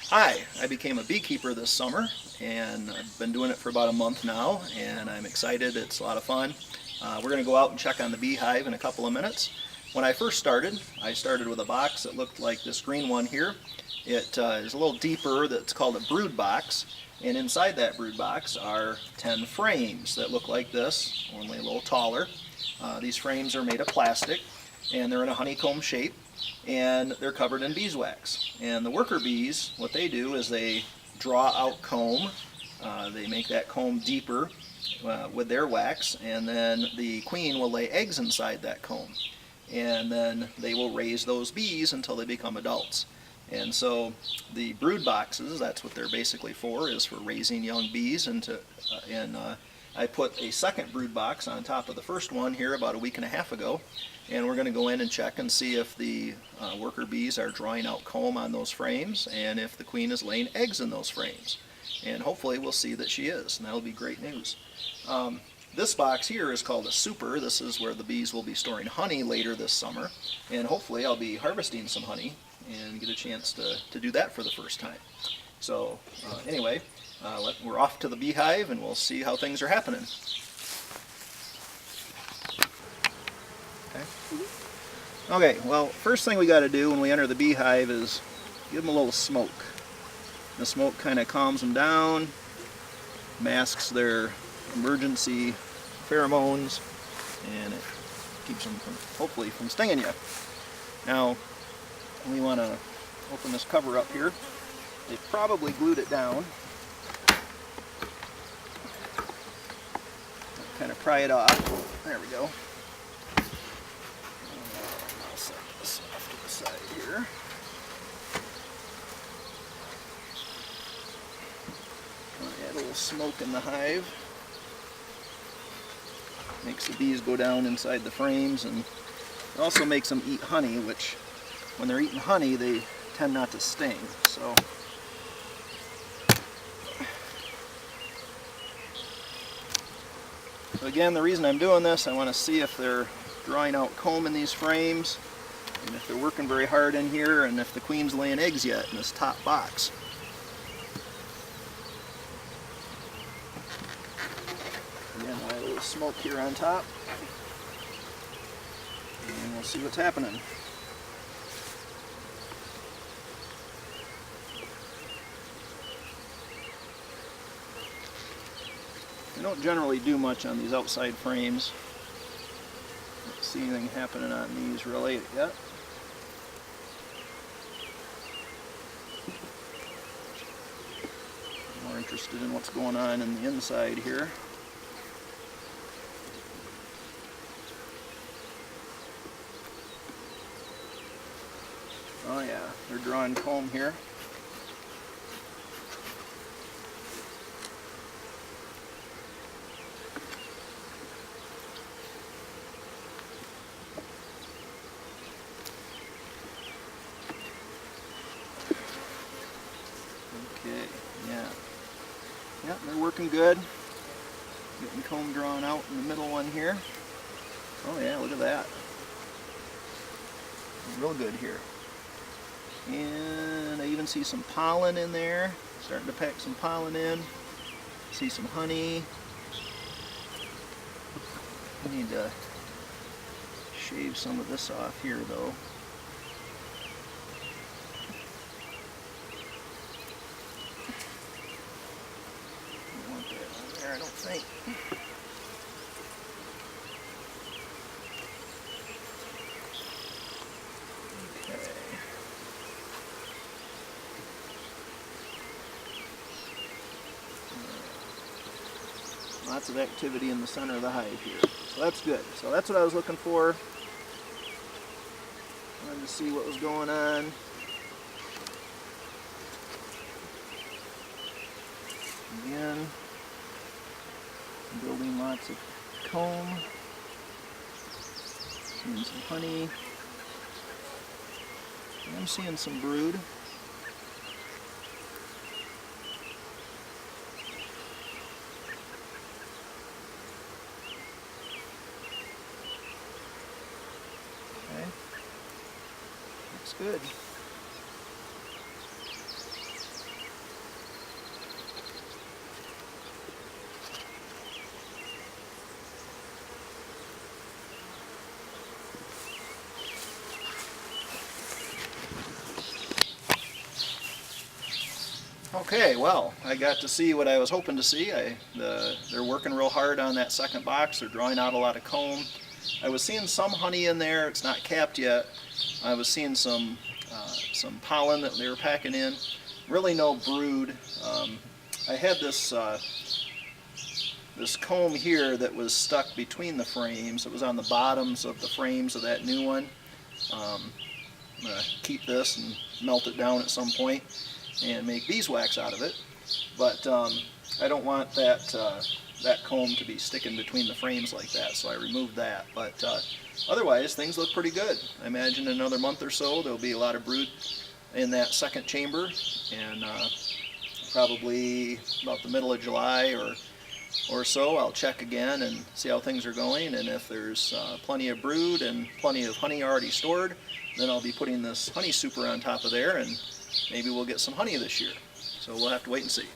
Hi, I became a beekeeper this summer and I've been doing it for about a month now and I'm excited. It's a lot of fun. We're going to go out and check on the beehive in a couple of minutes. When I first started, I started with a box that looked like this green one here. It is a little deeper, that's called a brood box, and inside that brood box are 10 frames that look like this, only a little taller. These frames are made of plastic and they're in a honeycomb shape and they're covered in beeswax. And the worker bees, what they do is they draw out comb. They make that comb deeper with their wax, and then the queen will lay eggs inside that comb. And then they will raise those bees until they become adults. And so the brood boxes, that's what they're basically for, is for raising young bees. I put a second brood box on top of the first one here about a week and a half ago, and we're going to go in and check and see if the worker bees are drawing out comb on those frames and if the queen is laying eggs in those frames. And hopefully we'll see that she is, and that'll be great news. This box here is called a super. This is where the bees will be storing honey later this summer, and hopefully I'll be harvesting some honey and get a chance to do that for the first time. So anyway, we're off to the beehive and we'll see how things are happening. Okay, well, first thing we got to do when we enter the beehive is give them a little smoke. The smoke kind of calms them down, masks their emergency pheromones, and it keeps them hopefully from stinging you. Now, we want to open this cover up here. They probably glued it down. Kind of pry it off. There we go. I'll set this off to the side here. I'll add a little smoke in the hive. Makes the bees go down inside the frames, and it also makes them eat honey, which when they're eating honey they tend not to sting. So again, the reason I'm doing this, I want to see if they're drawing out comb in these frames, and if they're working very hard in here, and if the queen's laying eggs yet in this top box. Again, I'll add a little smoke here on top, and we'll see what's happening. I don't generally do much on these outside frames. Don't see anything happening on these really yet. I'm more interested in what's going on in the inside here. Oh yeah, they're drawing comb here. Yeah, they're working good. Getting comb drawn out in the middle one here. Oh yeah, look at that. Real good here. And I even see some pollen in there. Starting to pack some pollen in. See some honey. I need to shave some of this off here though. I don't think. Okay. Lots of activity in the center of the hive here. So that's good. So that's what I was looking for. Wanted to see what was going on. Again. Building lots of comb, seeing some honey, I'm seeing some brood. Okay, looks good. Okay, well, I got to see what I was hoping to see. They're working real hard on that second box. They're drawing out a lot of comb. I was seeing some honey in there. It's not capped yet. I was seeing some pollen that they were packing in. Really no brood. I had this this comb here that was stuck between the frames. It was on the bottoms of the frames of that new one. I'm going to keep this and melt it down at some point and make beeswax out of it. But I don't want that that comb to be sticking between the frames like that, so I removed that. But otherwise, things look pretty good. I imagine in another month or so there'll be a lot of brood in that second chamber, and probably about the middle of July or so I'll check again and see how things are going, and if there's plenty of brood and plenty of honey already stored, then I'll be putting this honey super on top of there, and maybe we'll get some honey this year. So we'll have to wait and see.